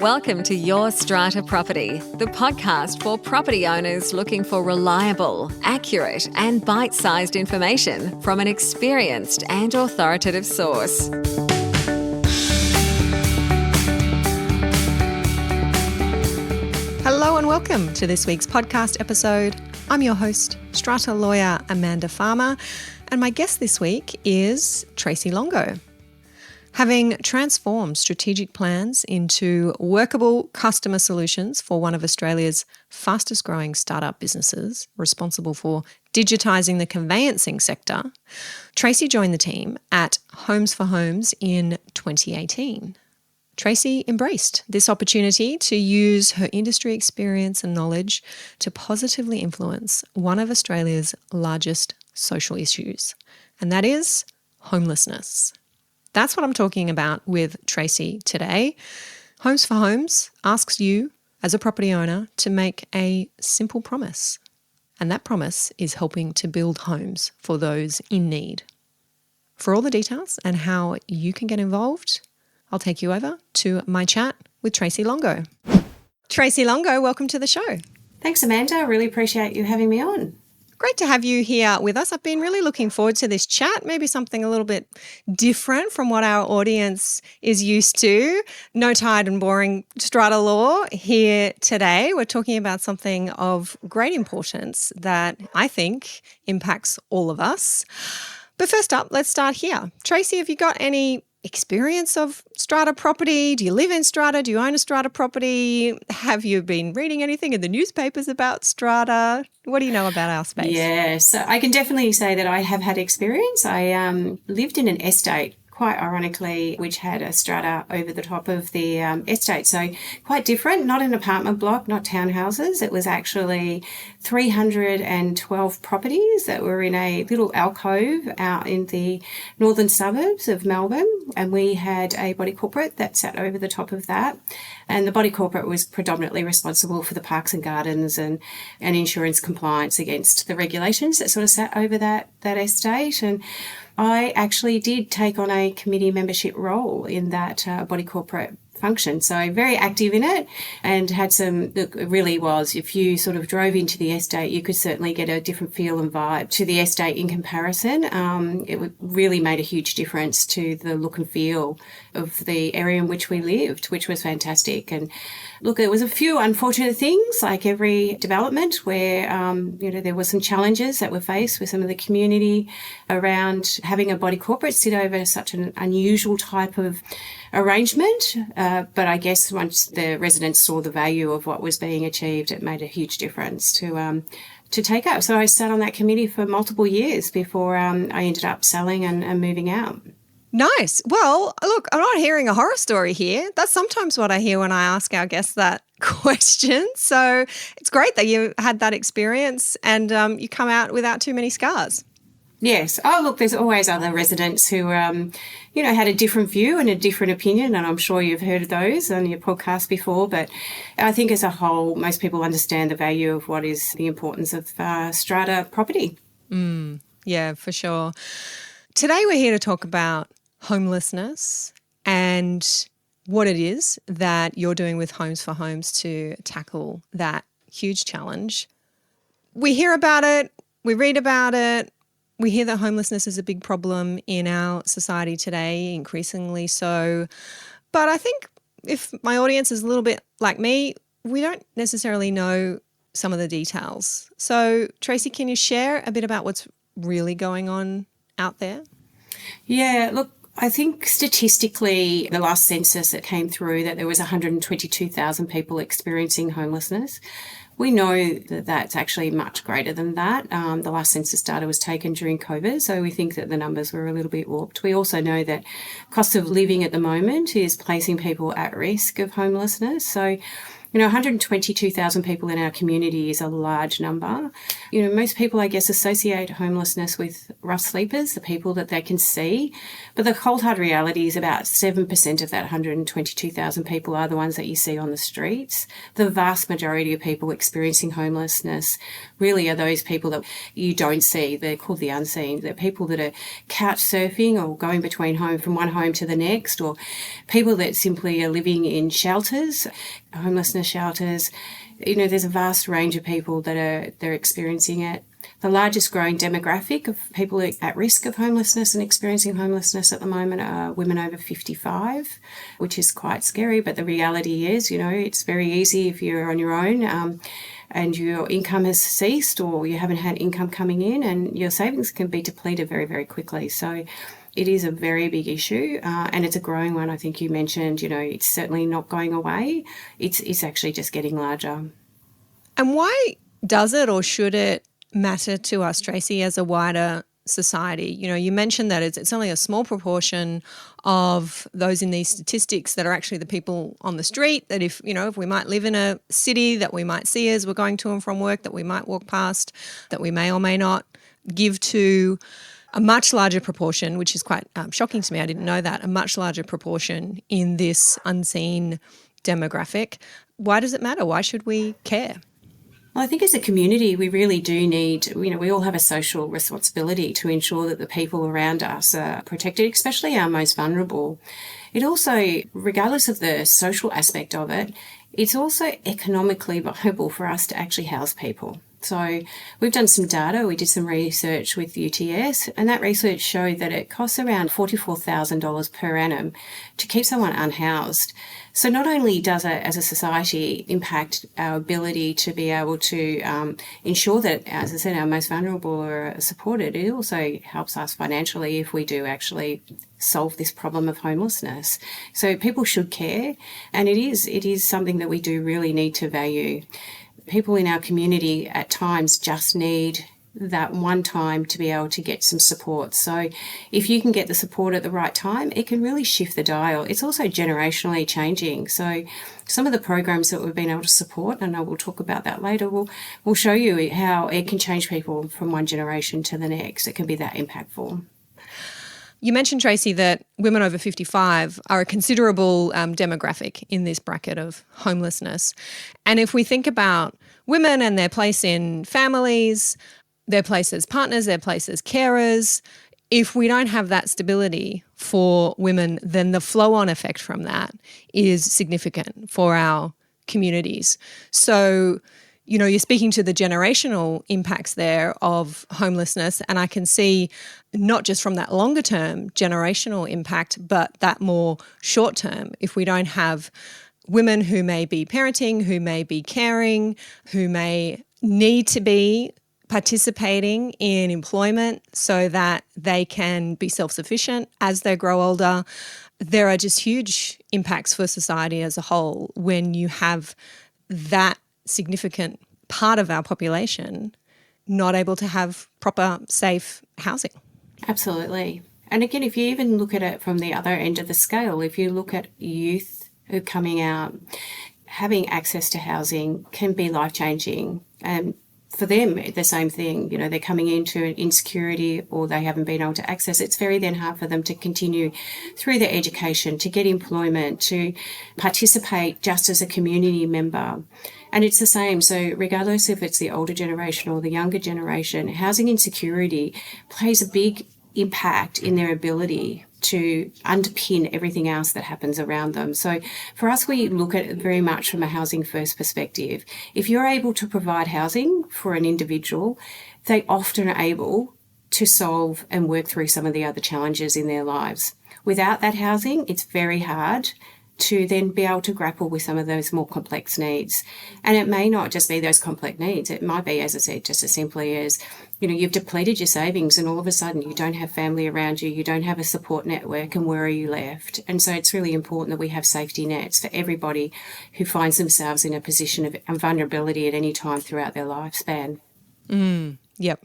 Welcome to Your Strata Property, the podcast for property owners looking for reliable, accurate, and bite-sized information from an experienced and authoritative source. Hello and welcome to this week's podcast episode. I'm your host, Strata lawyer Amanda Farmer, and my guest this week is Tracy Longo. Having transformed strategic plans into workable customer solutions for one of Australia's fastest growing startup businesses responsible for digitising the conveyancing sector, Tracy joined the team at Homes for Homes in 2018. Tracy embraced this opportunity to use her industry experience and knowledge to positively influence one of Australia's largest social issues, and that is homelessness. That's what I'm talking about with Tracy today. Homes for Homes asks you, as a property owner, to make a simple promise. And that promise is helping to build homes for those in need. For all the details and how you can get involved, I'll take you over to my chat with Tracy Longo. Tracy Longo, welcome to the show. Thanks, Amanda. I really appreciate you having me on. Great to have you here with us. I've been really looking forward to this chat, maybe something a little bit different from what our audience is used to. No tired and boring strata law here today. We're talking about something of great importance that I think impacts all of us. But first up, let's start here. Tracy, have you got any experience of strata property? Do you live in strata? Do you own a strata property? Have you been reading anything in the newspapers about strata? What do you know about our space? Yeah, so I can definitely say that I have had experience. I lived in an estate, quite ironically, which had a strata over the top of the estate. So quite different, not an apartment block, not townhouses. It was actually 312 properties that were in a little alcove out in the northern suburbs of Melbourne. And we had a body corporate that sat over the top of that. And the body corporate was predominantly responsible for the parks and gardens and insurance compliance against the regulations that sort of sat over that estate. And I actually did take on a committee membership role in that body corporate function. So very active in it and had some, look, it really was, if you sort of drove into the estate, you could certainly get a different feel and vibe to the estate in comparison. It really made a huge difference to the look and feel of the area in which we lived, which was fantastic. And look, there was a few unfortunate things, like every development, where, there were some challenges that were faced with some of the community around having a body corporate sit over such an unusual type of arrangement. But I guess once the residents saw the value of what was being achieved, it made a huge difference to take up. So I sat on that committee for multiple years before I ended up selling and moving out. Nice. Well, look, I'm not hearing a horror story here. That's sometimes what I hear when I ask our guests that question. So it's great that you had that experience and you come out without too many scars. Yes. Oh, look, there's always other residents who, had a different view and a different opinion, and I'm sure you've heard of those on your podcast before. But I think as a whole, most people understand the value of what is the importance of strata property. Yeah, for sure. Today we're here to talk about homelessness and what it is that you're doing with Homes for Homes to tackle that huge challenge. We hear about it, we read about it, we hear that homelessness is a big problem in our society today, increasingly so. But I think if my audience is a little bit like me, we don't necessarily know some of the details. So, Tracy, can you share a bit about what's really going on out there? Yeah, look, I think statistically, the last census that came through, that there was 122,000 people experiencing homelessness. We know that that's actually much greater than that. The last census data was taken during COVID, so we think that the numbers were a little bit warped. We also know that cost of living at the moment is placing people at risk of homelessness. So 122,000 people in our community is a large number. Most people, I guess, associate homelessness with rough sleepers, the people that they can see. But the cold hard reality is about 7% of that 122,000 people are the ones that you see on the streets. The vast majority of people experiencing homelessness really are those people that you don't see. They're called the unseen. They're people that are couch surfing or going between from one home to the next, or people that simply are living in shelters, homelessness shelters. There's a vast range of people that they're experiencing it. The largest growing demographic of people at risk of homelessness and experiencing homelessness at the moment are women over 55, which is quite scary. But the reality is, it's very easy if you're on your own and your income has ceased or you haven't had income coming in, and your savings can be depleted very, very quickly. So it is a very big issue, and it's a growing one. I think you mentioned, it's certainly not going away. It's actually just getting larger. And why does it or should it matter to us, Tracy, as a wider society? You mentioned that it's only a small proportion of those in these statistics that are actually the people on the street, that if we might live in a city that we might see as we're going to and from work, that we might walk past, that we may or may not give to. A much larger proportion, which is quite shocking to me, I didn't know that, a much larger proportion in this unseen demographic. Why does it matter? Why should we care? Well, I think as a community, we really do need, we all have a social responsibility to ensure that the people around us are protected, especially our most vulnerable. It also, regardless of the social aspect of it, it's also economically viable for us to actually house people. So we've done some data, we did some research with UTS, and that research showed that it costs around $44,000 per annum to keep someone unhoused. So not only does it, as a society, impact our ability to be able to ensure that, as I said, our most vulnerable are supported, it also helps us financially if we do actually solve this problem of homelessness. So people should care, and it is something that we do really need to value. People in our community at times just need that one time to be able to get some support. So if you can get the support at the right time, it can really shift the dial. It's also generationally changing. So some of the programs that we've been able to support, and I will talk about that later, will show you how it can change people from one generation to the next. It can be that impactful. You mentioned, Tracy, that women over 55 are a considerable demographic in this bracket of homelessness. And if we think about women and their place in families, their place as partners, their place as carers, if we don't have that stability for women, then the flow-on effect from that is significant for our communities. So, you're speaking to the generational impacts there of homelessness, and I can see not just from that longer term generational impact, but that more short term. If we don't have women who may be parenting, who may be caring, who may need to be participating in employment so that they can be self-sufficient as they grow older, there are just huge impacts for society as a whole when you have that significant part of our population not able to have proper, safe housing. Absolutely. And again, if you even look at it from the other end of the scale, if you look at youth who are coming out, having access to housing can be life-changing. And for them, the same thing, they're coming into an insecurity or they haven't been able to access. It's very then hard for them to continue through their education, to get employment, to participate just as a community member. And it's the same. So regardless if it's the older generation or the younger generation, housing insecurity plays a big impact in their ability to underpin everything else that happens around them. So for us, we look at it very much from a housing first perspective. If you're able to provide housing for an individual, they often are able to solve and work through some of the other challenges in their lives. Without that housing, it's very hard to then be able to grapple with some of those more complex needs. And it may not just be those complex needs. It might be, as I said, just as simply as, you've depleted your savings and all of a sudden you don't have family around you, you don't have a support network, and where are you left? And so it's really important that we have safety nets for everybody who finds themselves in a position of vulnerability at any time throughout their lifespan. Yep.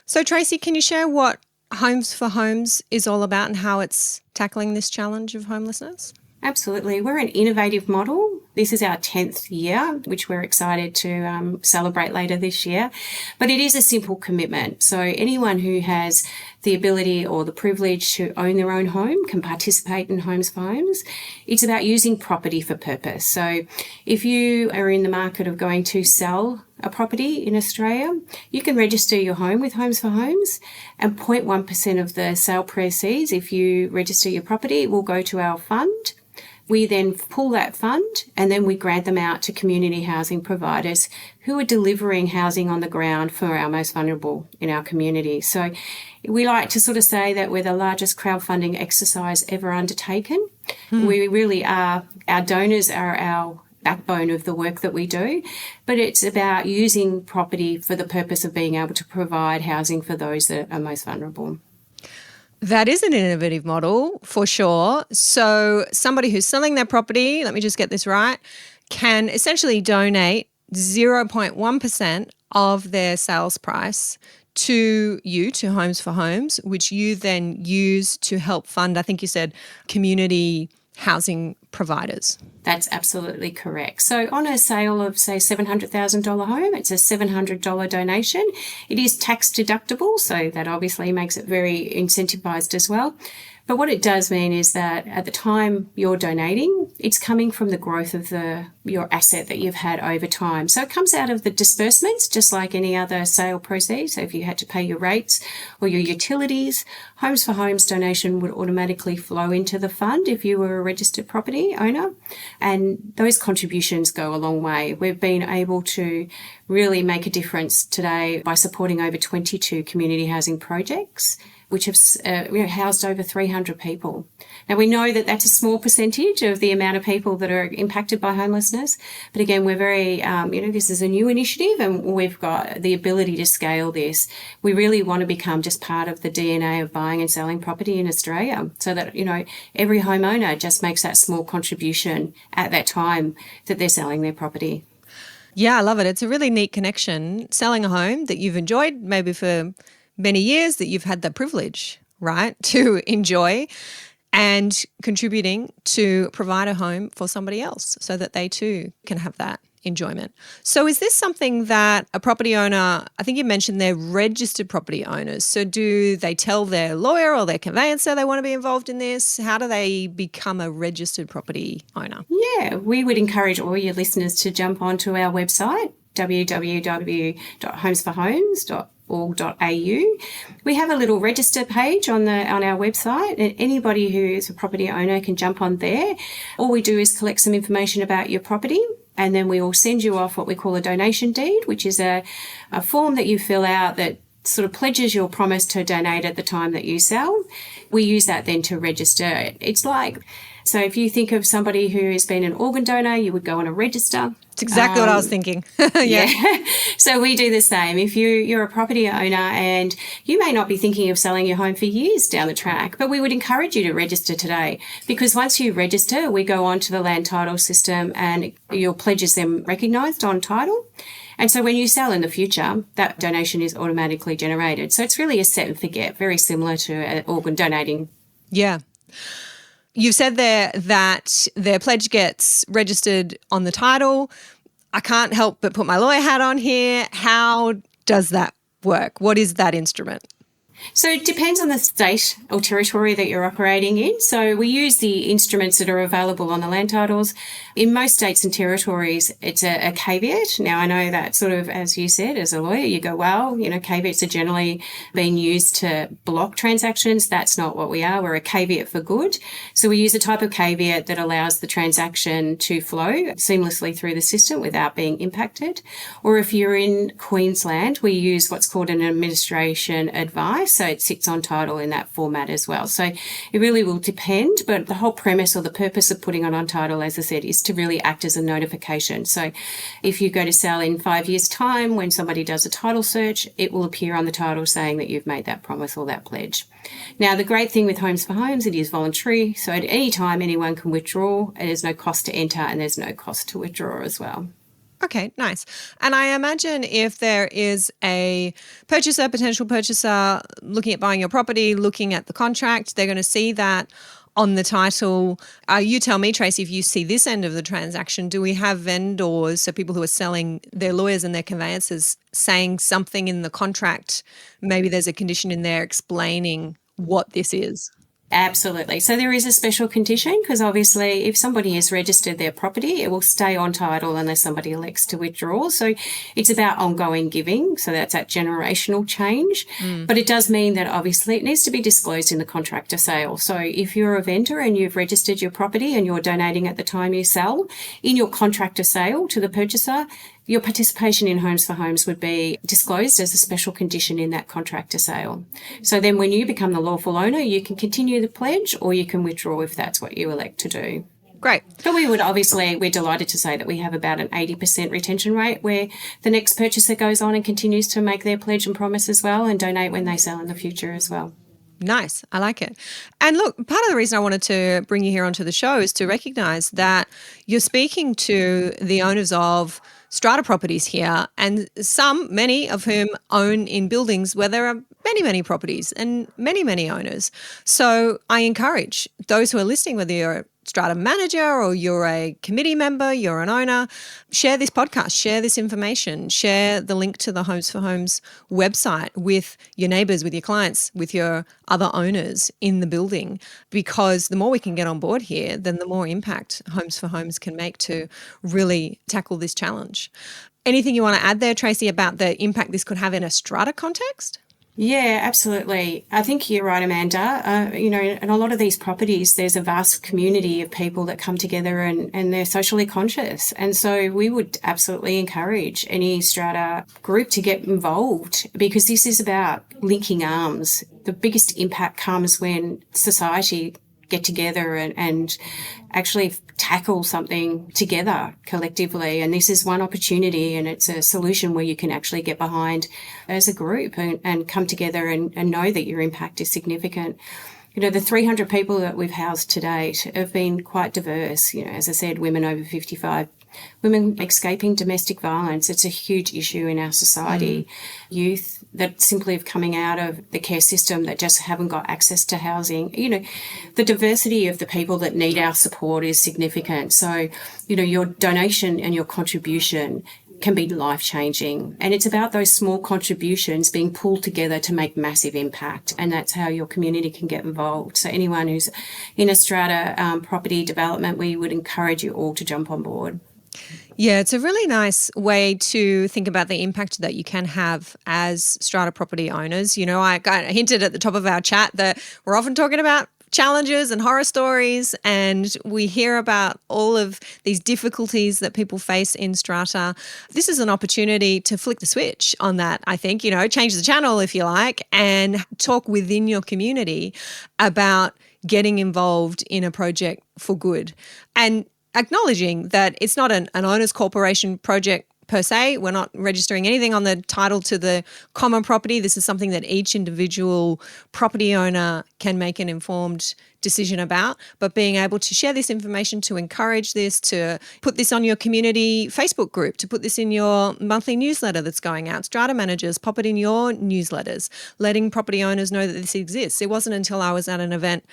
So Tracy, can you share what Homes for Homes is all about and how it's tackling this challenge of homelessness? Absolutely. We're an innovative model. This is our 10th year, which we're excited to celebrate later this year. But it is a simple commitment. So anyone who has the ability or the privilege to own their own home can participate in Homes for Homes. It's about using property for purpose. So if you are in the market of going to sell a property in Australia, you can register your home with Homes for Homes, and 0.1% of the sale proceeds, if you register your property, will go to our fund. We then pull that fund and then we grant them out to community housing providers who are delivering housing on the ground for our most vulnerable in our community. So we like to sort of say that we're the largest crowdfunding exercise ever undertaken. We really are, our donors are our backbone of the work that we do, but it's about using property for the purpose of being able to provide housing for those that are most vulnerable. That is an innovative model for sure. So somebody who's selling their property, let me just get this right, can essentially donate 0.1% of their sales price to you, to Homes for Homes, which you then use to help fund, I think you said, community housing providers. That's absolutely correct. So on a sale of, say, $700,000 home, it's a $700 donation. It is tax deductible, so that obviously makes it very incentivized as well. But what it does mean is that at the time you're donating, it's coming from the growth of your asset that you've had over time. So it comes out of the disbursements, just like any other sale proceeds. So if you had to pay your rates or your utilities, Homes for Homes donation would automatically flow into the fund if you were a registered property owner. And those contributions go a long way. We've been able to really make a difference today by supporting over 22 community housing projects, which have housed over 300 people. Now, we know that that's a small percentage of the amount of people that are impacted by homelessness. But again, we're very, this is a new initiative and we've got the ability to scale this. We really want to become just part of the DNA of buying and selling property in Australia so that, every homeowner just makes that small contribution at that time that they're selling their property. Yeah, I love it. It's a really neat connection. Selling a home that you've enjoyed maybe for many years, that you've had the privilege, right, to enjoy, and contributing to provide a home for somebody else so that they too can have that enjoyment. So is this something that a property owner, I think you mentioned they're registered property owners, so do they tell their lawyer or their conveyancer they want to be involved in this? How do they become a registered property owner? Yeah, we would encourage all your listeners to jump onto our website, www.homesforhomes.org.au. We have a little register page on our website, and anybody who is a property owner can jump on there. All we do is collect some information about your property, and then we will send you off what we call a donation deed, which is a form that you fill out that sort of pledges your promise to donate at the time that you sell. We use that then to register. So if you think of somebody who has been an organ donor, you would go on a register. It's exactly what I was thinking. Yeah. So we do the same. If you're a property owner and you may not be thinking of selling your home for years down the track, but we would encourage you to register today, because once you register, we go on to the land title system and your pledge is then recognised on title. And so when you sell in the future, that donation is automatically generated. So it's really a set and forget, very similar to organ donating. Yeah. You've said there that their pledge gets registered on the title. I can't help but put my lawyer hat on here. How does that work? What is that instrument? So it depends on the state or territory that you're operating in. So we use the instruments that are available on the land titles. In most states and territories, it's a caveat. Now, I know that sort of, as you said, as a lawyer, you go, well, caveats are generally being used to block transactions. That's not what we are. We're a caveat for good. So we use a type of caveat that allows the transaction to flow seamlessly through the system without being impacted. Or if you're in Queensland, we use what's called an administration advice. So it sits on title in that format as well. So it really will depend, but the whole premise or the purpose of putting it on title, as I said, is to really act as a notification. So if you go to sell in 5 years' time, when somebody does a title search, it will appear on the title saying that you've made that promise or that pledge. Now, the great thing with Homes for Homes, it is voluntary. So at any time, anyone can withdraw. There's no cost to enter and there's no cost to withdraw as well. Okay, nice. And I imagine if there is a potential purchaser looking at buying your property, looking at the contract, they're going to see that on the title. You tell me, Tracy, if you see this end of the transaction, do we have vendors, so people who are selling their lawyers and their conveyancers, saying something in the contract? Maybe there's a condition in there explaining what this is. Absolutely. So there is a special condition because obviously if somebody has registered their property, it will stay on title unless somebody elects to withdraw. So it's about ongoing giving. So that's that generational change. But it does mean that obviously it needs to be disclosed in the contract of sale. So if you're a vendor and you've registered your property and you're donating at the time you sell, in your contract of sale to the purchaser, your participation in Homes for Homes would be disclosed as a special condition in that contract to sale. So then when you become the lawful owner, you can continue the pledge or you can withdraw if that's what you elect to do. Great. But we're delighted to say that we have about an 80% retention rate where the next purchaser goes on and continues to make their pledge and promise as well and donate when they sell in the future as well. Nice. I like it. And look, part of the reason I wanted to bring you here onto the show is to recognise that you're speaking to the owners of strata properties here, and many of whom own in buildings where there are many, many properties and many, many owners. So I encourage those who are listening, whether you're a strata manager or you're a committee member, you're an owner, share this podcast, share this information, share the link to the Homes for Homes website with your neighbours, with your clients, with your other owners in the building, because the more we can get on board here, then the more impact Homes for Homes can make to really tackle this challenge. Anything you want to add there, Tracy, about the impact this could have in a strata context? Yeah, absolutely. I think you're right, Amanda. In a lot of these properties, there's a vast community of people that come together and they're socially conscious. And so we would absolutely encourage any strata group to get involved because this is about linking arms. The biggest impact comes when society get together and actually tackle something together collectively. And this is one opportunity and it's a solution where you can actually get behind as a group and come together and know that your impact is significant. The 300 people that we've housed to date have been quite diverse. As I said, women over 55, women escaping domestic violence. It's a huge issue in our society. Youth that simply have coming out of the care system that just haven't got access to housing. The diversity of the people that need our support is significant. So, your donation and your contribution can be life-changing. And it's about those small contributions being pulled together to make massive impact. And that's how your community can get involved. So anyone who's in a strata property development, we would encourage you all to jump on board. Yeah, it's a really nice way to think about the impact that you can have as strata property owners. I kind of hinted at the top of our chat that we're often talking about challenges and horror stories, and we hear about all of these difficulties that people face in strata. This is an opportunity to flick the switch on that, I think, change the channel if you like, and talk within your community about getting involved in a project for good. And acknowledging that it's not an owner's corporation project per se. We're not registering anything on the title to the common property. This is something that each individual property owner can make an informed decision about, but being able to share this information, to encourage this, to put this on your community Facebook group, to put this in your monthly newsletter that's going out. Strata managers, pop it in your newsletters, letting property owners know that this exists. It wasn't until I was at an event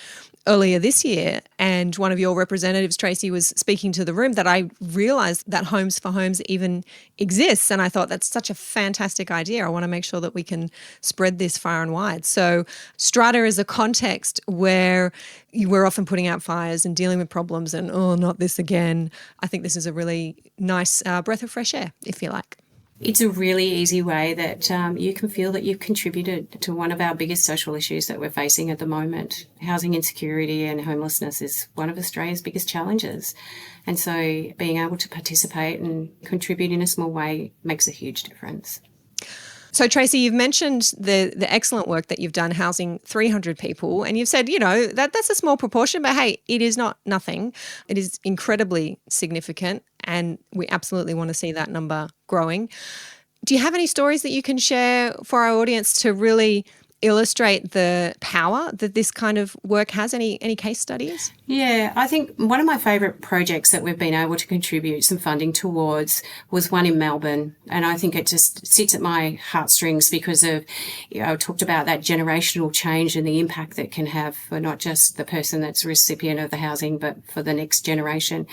earlier this year and one of your representatives, Tracy, was speaking to the room that I realised that Homes for Homes even exists. And I thought that's such a fantastic idea. I want to make sure that we can spread this far and wide. So strata is a context where we're often putting out fires and dealing with problems and, not this again. I think this is a really nice breath of fresh air, if you like. It's a really easy way that you can feel that you've contributed to one of our biggest social issues that we're facing at the moment. Housing insecurity and homelessness is one of Australia's biggest challenges. And so being able to participate and contribute in a small way makes a huge difference. So, Tracy, you've mentioned the excellent work that you've done housing 300 people, and you've said, that's a small proportion, but hey, it is not nothing. It is incredibly significant, and we absolutely want to see that number growing. Do you have any stories that you can share for our audience to really illustrate the power that this kind of work has? Any case studies? Yeah, I think one of my favourite projects that we've been able to contribute some funding towards was one in Melbourne. And I think it just sits at my heartstrings because of, I talked about that generational change and the impact that can have for not just the person that's a recipient of the housing, but for the next generation.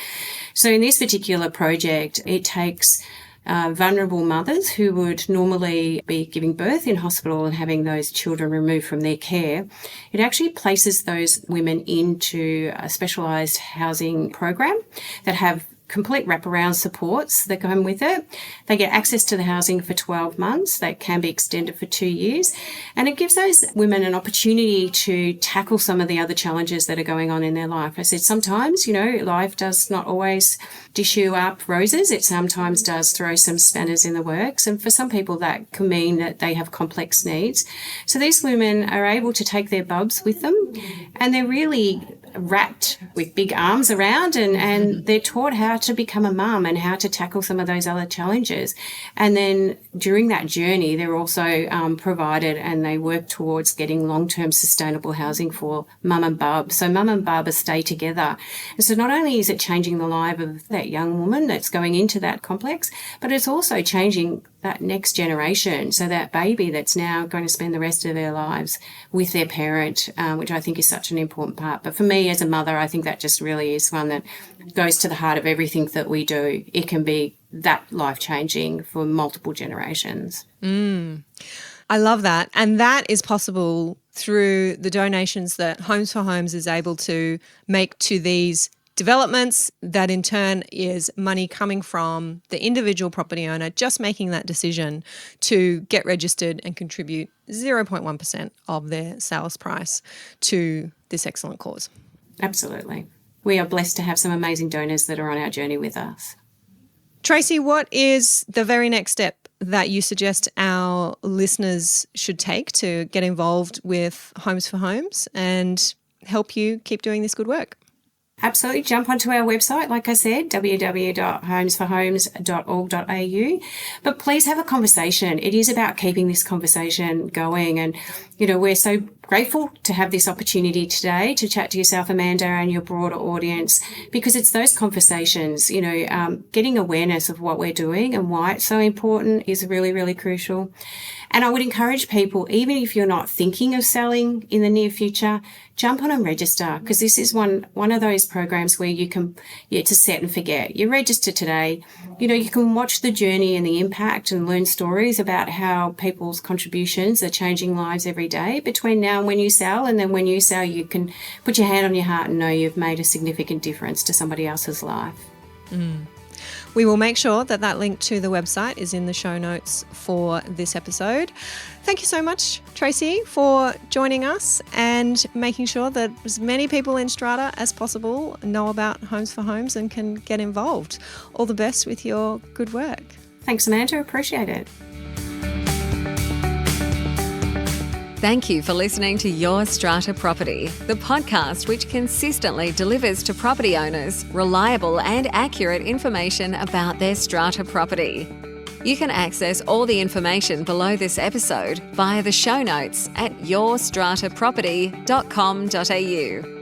So in this particular project, it takes vulnerable mothers who would normally be giving birth in hospital and having those children removed from their care. It actually places those women into a specialised housing program that have complete wraparound supports that come with it. They get access to the housing for 12 months. That can be extended for 2 years. And it gives those women an opportunity to tackle some of the other challenges that are going on in their life. I said sometimes, life does not always dish you up roses. It sometimes does throw some spanners in the works. And for some people, that can mean that they have complex needs. So these women are able to take their bubs with them, and they're really wrapped with big arms around, and they're taught how to become a mum and how to tackle some of those other challenges. And then during that journey, they're also provided, and they work towards getting long-term sustainable housing for mum and bub. So mum and bub stay together. And so not only is it changing the life of that young woman that's going into that complex, but it's also changing that next generation. So that baby that's now going to spend the rest of their lives with their parent, which I think is such an important part. But for me as a mother, I think that just really is one that goes to the heart of everything that we do. It can be that life-changing for multiple generations. I love that. And that is possible through the donations that Homes for Homes is able to make to these developments, that in turn is money coming from the individual property owner just making that decision to get registered and contribute 0.1% of their sales price to this excellent cause. Absolutely. We are blessed to have some amazing donors that are on our journey with us. Tracy, what is the very next step that you suggest our listeners should take to get involved with Homes for Homes and help you keep doing this good work? Absolutely. Jump onto our website, like I said, www.homesforhomes.org.au. But please have a conversation. It is about keeping this conversation going. And, we're so grateful to have this opportunity today to chat to yourself, Amanda, and your broader audience, because it's those conversations, getting awareness of what we're doing and why it's so important is really, really crucial. And I would encourage people, even if you're not thinking of selling in the near future, jump on and register, because this is one of those programs where you can, to set and forget. You register today, you can watch the journey and the impact and learn stories about how people's contributions are changing lives every day between now and when you sell. And then when you sell, you can put your hand on your heart and know you've made a significant difference to somebody else's life. We will make sure that link to the website is in the show notes for this episode. Thank you so much, Tracy, for joining us and making sure that as many people in Strata as possible know about Homes for Homes and can get involved. All the best with your good work. Thanks, Amanda. Appreciate it. Thank you for listening to Your Strata Property, the podcast which consistently delivers to property owners reliable and accurate information about their strata property. You can access all the information below this episode via the show notes at yourstrataproperty.com.au.